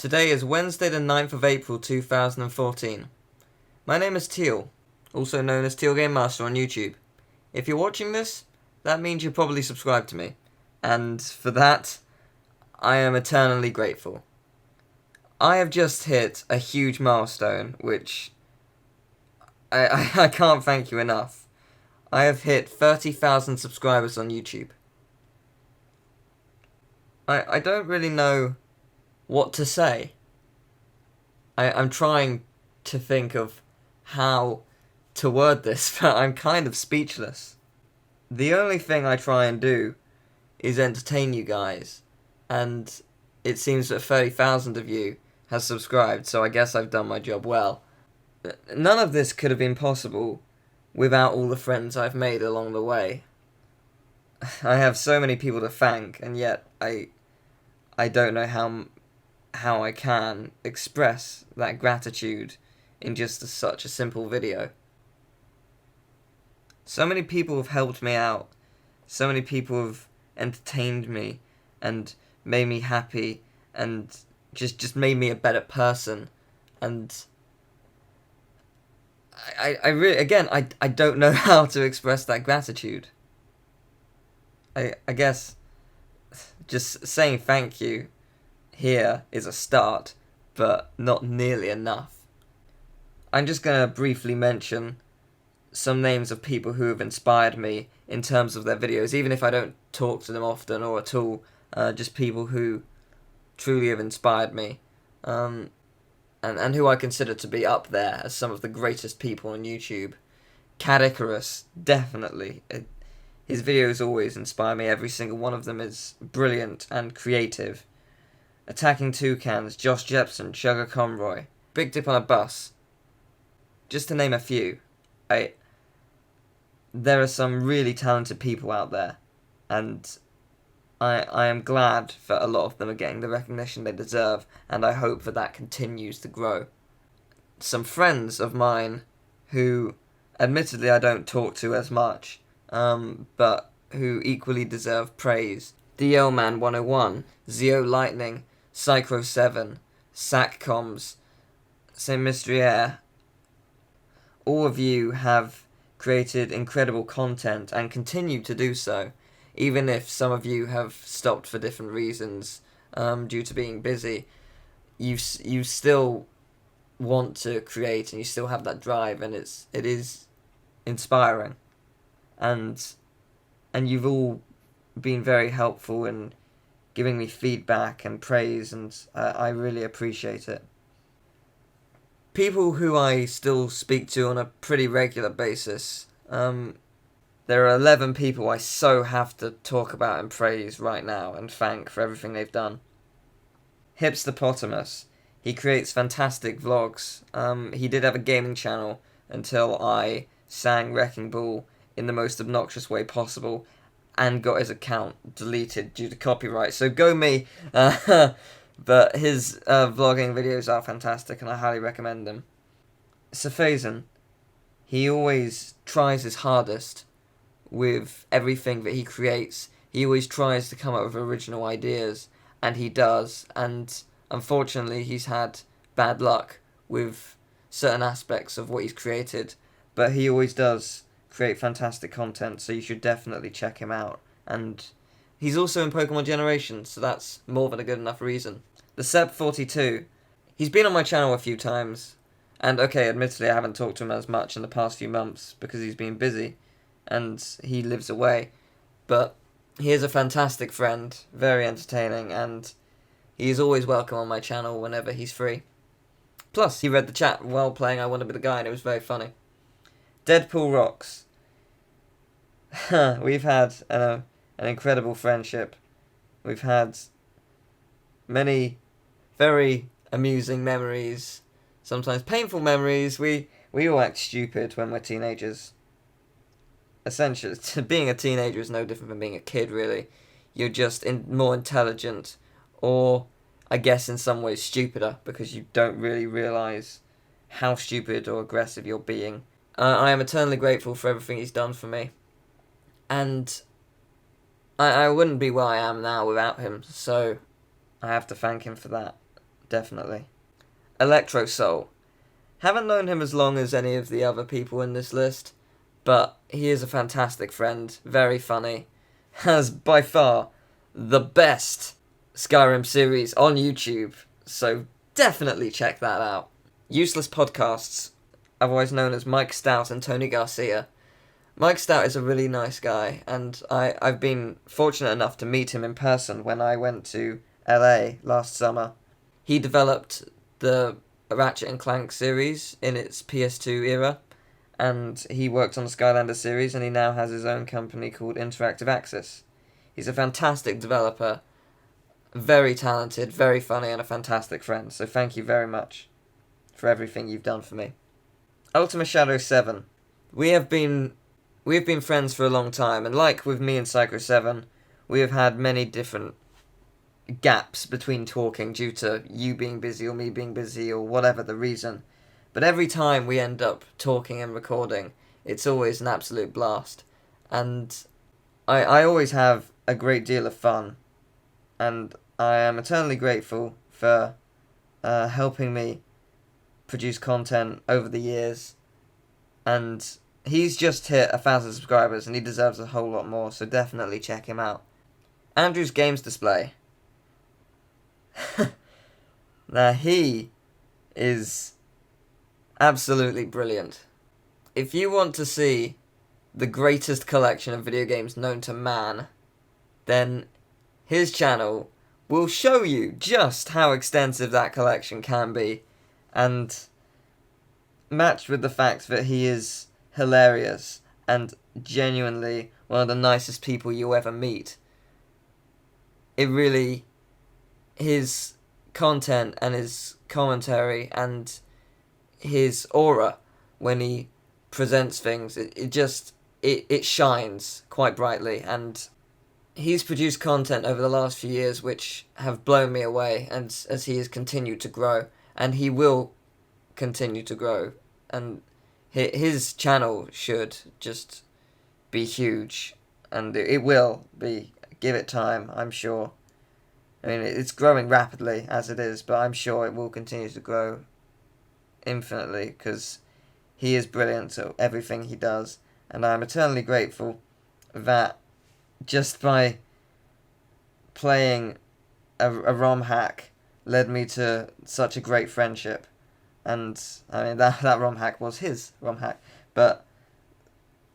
Today is Wednesday the 9th of April 2014. My name is Teal, also known as Tealgamemaster on YouTube. If you're watching this, that means you're probably subscribed to me, and for that, I am eternally grateful. I have just hit a huge milestone, which I can't thank you enough. I have hit 30,000 subscribers on YouTube. I don't really know what to say. I'm trying to think of how to word this, but I'm kind of speechless. The only thing I try and do is entertain you guys, and it seems that 30,000 of you has subscribed, so I guess I've done my job well. None of this could have been possible without all the friends I've made along the way. I have so many people to thank, and yet I don't know how I can express that gratitude in just such a simple video. So many people have helped me out. So many people have entertained me and made me happy and just made me a better person. And I really, again, I don't know how to express that gratitude. I guess just saying thank you here is a start, but not nearly enough. I'm just going to briefly mention some names of people who have inspired me in terms of their videos, even if I don't talk to them often or at all, just people who truly have inspired me, and who I consider to be up there as some of the greatest people on YouTube. Cat Icarus, definitely. His videos always inspire me. Every single one of them is brilliant and creative. Attacking Toucans, Josh Jepson, Sugar Conroy, Big Dip on a Bus. Just to name a few. There are some really talented people out there, and I am glad that a lot of them are getting the recognition they deserve, and I hope that continues to grow. Some friends of mine who, admittedly, I don't talk to as much, but who equally deserve praise. DLman101, Zio Lightning, Psychro7, Sackcoms, Saint Mystery Air. All of you have created incredible content and continue to do so, even if some of you have stopped for different reasons due to being busy. You still want to create and you still have that drive, and it is inspiring. And you've all been very helpful in giving me feedback and praise, and I really appreciate it. People who I still speak to on a pretty regular basis. There are 11 people I so have to talk about and praise right now and thank for everything they've done. Hipsterpotamus. He creates fantastic vlogs. He did have a gaming channel until I sang Wrecking Ball in the most obnoxious way possible and got his account deleted due to copyright. So go me! But his vlogging videos are fantastic and I highly recommend them. Safazan. He always tries his hardest with everything that he creates. He always tries to come up with original ideas, and he does, and unfortunately he's had bad luck with certain aspects of what he's created, but he always does create fantastic content, so you should definitely check him out. And he's also in Pokemon Generations, so that's more than a good enough reason. The Seb42, he's been on my channel a few times, and okay, admittedly I haven't talked to him as much in the past few months because he's been busy, and he lives away, but he is a fantastic friend, very entertaining, and he is always welcome on my channel whenever he's free. Plus, he read the chat while playing I Want to Be the Guy, and it was very funny. Deadpool Rocks. We've had an incredible friendship. We've had many very amusing memories, sometimes painful memories. We all act stupid when we're teenagers. Essentially, being a teenager is no different from being a kid, really. You're just more intelligent, or I guess in some ways stupider, because you don't really realise how stupid or aggressive you're being. I am eternally grateful for everything he's done for me, and I wouldn't be where I am now without him, so I have to thank him for that. definitely. Electro Soul. Haven't known him as long as any of the other people in this list, but he is a fantastic friend, very funny, has by far the best Skyrim series on YouTube, so definitely check that out. Useless Podcasts, otherwise known as Mike Stout and Tony Garcia. Mike Stout is a really nice guy, and I've been fortunate enough to meet him in person when I went to LA last summer. He developed the Ratchet and Clank series in its PS2 era, and he worked on the Skylander series, and he now has his own company called Interactive Axis. He's a fantastic developer, very talented, very funny, and a fantastic friend, so thank you very much for everything you've done for me. Ultima Shadow 7. We have been friends for a long time, and like with me and Psycho 7, we have had many different gaps between talking due to you being busy or me being busy or whatever the reason. But every time we end up talking and recording, it's always an absolute blast. And I always have a great deal of fun. And I am eternally grateful for helping me produce content over the years. And he's just hit 1,000 subscribers and he deserves a whole lot more, so definitely check him out. Andrew's Games Display. Now he is absolutely brilliant. If you want to see the greatest collection of video games known to man, then his channel will show you just how extensive that collection can be, and matched with the fact that he is hilarious and genuinely one of the nicest people you'll ever meet. It really, his content and his commentary and his aura when he presents things, it shines quite brightly, and he's produced content over the last few years which have blown me away, and as he has continued to grow, and he will continue to grow, and his channel should just be huge, and it will be. Give it time, I'm sure. I mean, it's growing rapidly as it is, but I'm sure it will continue to grow infinitely, because he is brilliant at everything he does, and I'm eternally grateful that just by playing a ROM hack led me to such a great friendship. And I mean, that ROM hack was his ROM hack, but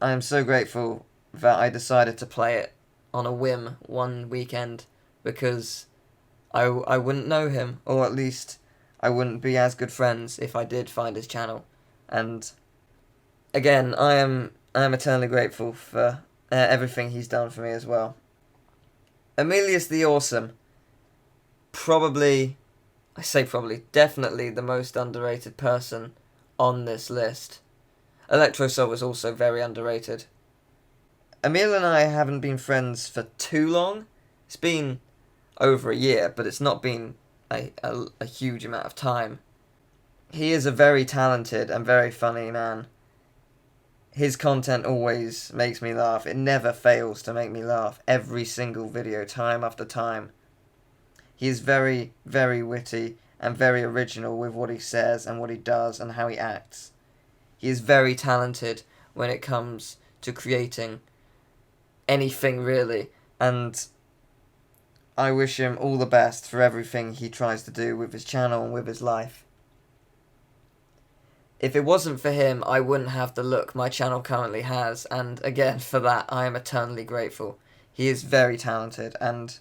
I am so grateful that I decided to play it on a whim one weekend, because I wouldn't know him, or at least I wouldn't be as good friends if I did find his channel. And again, I am eternally grateful for everything he's done for me as well. Emilius the Awesome. Definitely the most underrated person on this list. Electrosoul was also very underrated. Emil and I haven't been friends for too long. It's been over a year, but it's not been a huge amount of time. He is a very talented and very funny man. His content always makes me laugh. It never fails to make me laugh. Every single video, time after time. He is very, very witty and very original with what he says and what he does and how he acts. He is very talented when it comes to creating anything, really, and I wish him all the best for everything he tries to do with his channel and with his life. If it wasn't for him, I wouldn't have the look my channel currently has, and again, for that, I am eternally grateful. He is very talented, and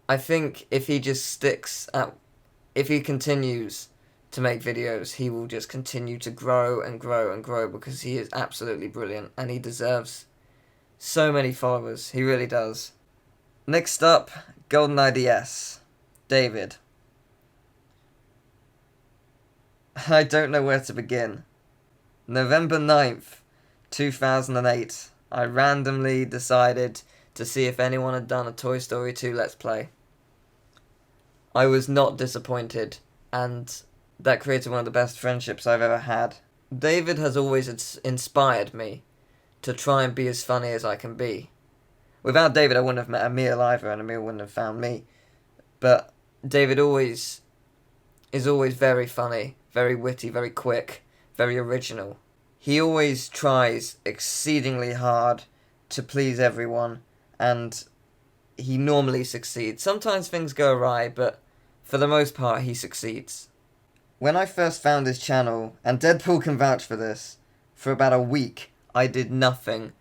I think if he continues to make videos, he will just continue to grow and grow and grow, because he is absolutely brilliant, and he deserves so many followers. He really does. Next up, GoldenEye DS. David. I don't know where to begin. November 9th, 2008, I randomly decided to see if anyone had done a Toy Story 2 Let's Play. I was not disappointed, and that created one of the best friendships I've ever had. David has always inspired me to try and be as funny as I can be. Without David, I wouldn't have met Emil either, and Emil wouldn't have found me. But David always is always very funny, very witty, very quick, very original. He always tries exceedingly hard to please everyone, and he normally succeeds. Sometimes things go awry, but for the most part, he succeeds. When I first found his channel, and Deadpool can vouch for this, for about a week, I did nothing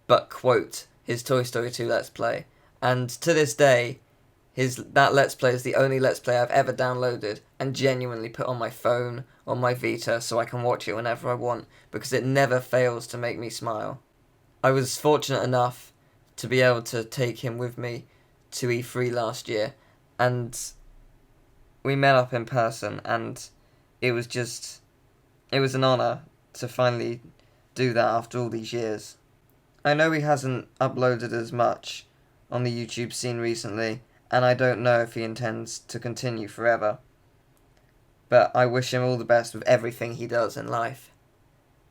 but quote his Toy Story 2 Let's Play. And to this day, that Let's Play is the only Let's Play I've ever downloaded and genuinely put on my phone, on my Vita, so I can watch it whenever I want, because it never fails to make me smile. I was fortunate enough to be able to take him with me to E3 last year, and we met up in person, and it was an honour to finally do that after all these years. I know he hasn't uploaded as much on the YouTube scene recently, and I don't know if he intends to continue forever. But I wish him all the best with everything he does in life.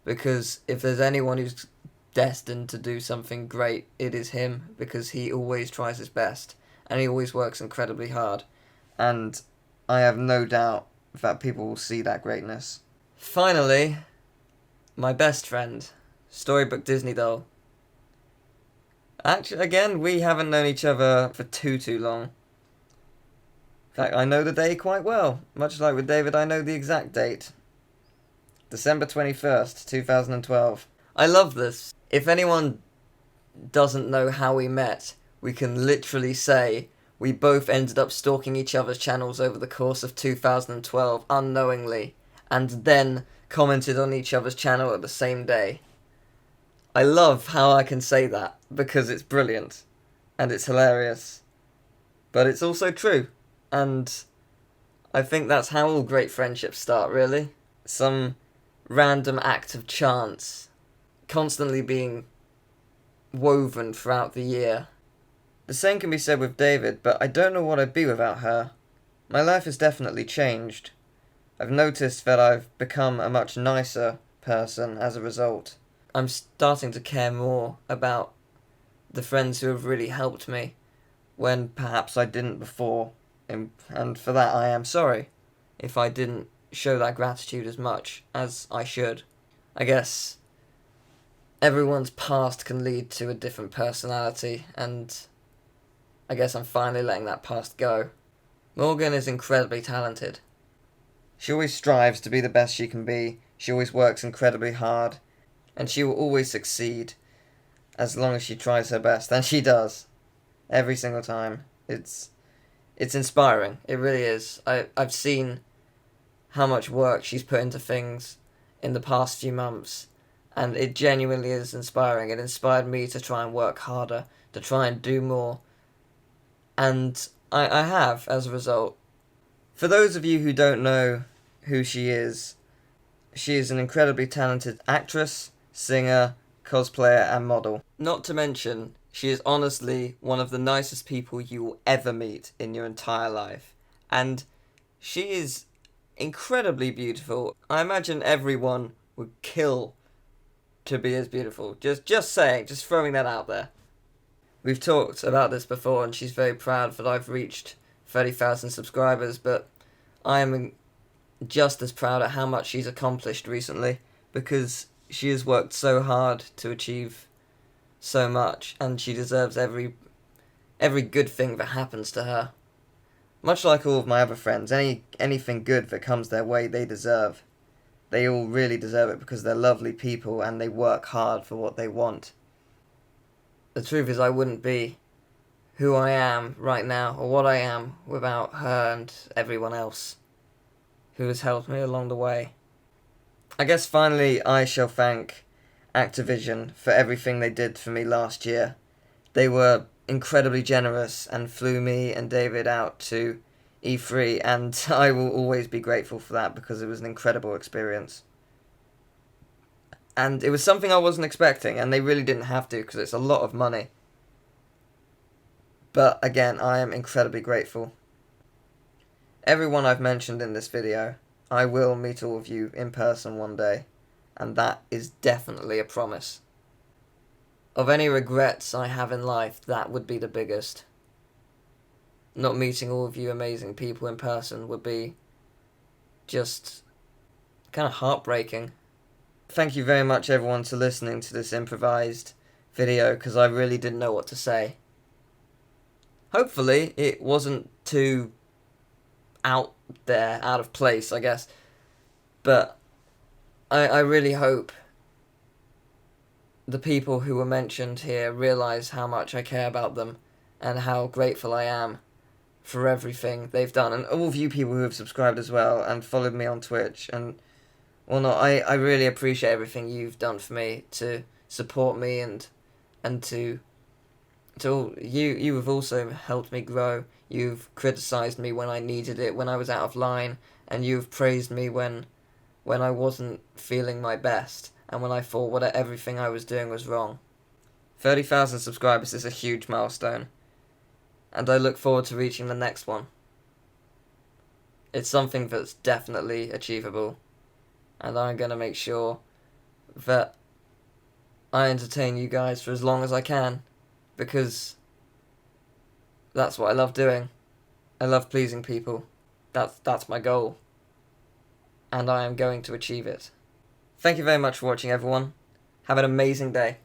Because if there's anyone who's destined to do something great, it is him, because he always tries his best, and he always works incredibly hard. And I have no doubt that people will see that greatness. Finally, my best friend, Storybook Disney Doll. Actually, again, we haven't known each other for too long. In fact, I know the day quite well. Much like with David, I know the exact date. December 21st, 2012. I love this. If anyone doesn't know how we met, we can literally say we both ended up stalking each other's channels over the course of 2012 unknowingly, and then commented on each other's channel at the same day. I love how I can say that, because it's brilliant, and it's hilarious, but it's also true, and I think that's how all great friendships start, really. Some random act of chance, constantly being woven throughout the year. The same can be said with David, but I don't know what I'd be without her. My life has definitely changed. I've noticed that I've become a much nicer person as a result. I'm starting to care more about the friends who have really helped me when perhaps I didn't before, and for that I am sorry if I didn't show that gratitude as much as I should. I guess everyone's past can lead to a different personality, and I guess I'm finally letting that past go. Morgan is incredibly talented. She always strives to be the best she can be, she always works incredibly hard, and she will always succeed as long as she tries her best, and she does. Every single time. It's inspiring, it really is. I've seen how much work she's put into things in the past few months, and it genuinely is inspiring. It inspired me to try and work harder, to try and do more, and I have, as a result. For those of you who don't know who she is an incredibly talented actress, singer, cosplayer, and model. Not to mention, she is honestly one of the nicest people you will ever meet in your entire life. And she is incredibly beautiful. I imagine everyone would kill to be as beautiful. Just saying, just throwing that out there. We've talked about this before, and she's very proud that I've reached 30,000 subscribers, but I am just as proud at how much she's accomplished recently, because she has worked so hard to achieve so much, and she deserves every good thing that happens to her. Much like all of my other friends, anything good that comes their way, they deserve. They all really deserve it because they're lovely people and they work hard for what they want. The truth is, I wouldn't be who I am right now, or what I am, without her and everyone else who has helped me along the way. I guess finally I shall thank Activision for everything they did for me last year. They were incredibly generous and flew me and David out to E3, and I will always be grateful for that because it was an incredible experience. And it was something I wasn't expecting, and they really didn't have to because it's a lot of money. But again, I am incredibly grateful. Everyone I've mentioned in this video, I will meet all of you in person one day, and that is definitely a promise. Of any regrets I have in life, that would be the biggest. Not meeting all of you amazing people in person would be just kind of heartbreaking. Thank you very much, everyone, for listening to this improvised video, because I really didn't know what to say. Hopefully it wasn't too out there, out of place, I guess. But I really hope the people who were mentioned here realise how much I care about them and how grateful I am for everything they've done. And all of you people who have subscribed as well and followed me on Twitch and whatnot, I really appreciate everything you've done for me to support me and to you have also helped me grow. You've criticised me when I needed it, when I was out of line, and you've praised me when I wasn't feeling my best and when I thought everything I was doing was wrong. 30,000 subscribers is a huge milestone, and I look forward to reaching the next one. It's something that's definitely achievable, and I'm going to make sure that I entertain you guys for as long as I can, because that's what I love doing. I love pleasing people. That's my goal, and I am going to achieve it. Thank you very much for watching, everyone. Have an amazing day.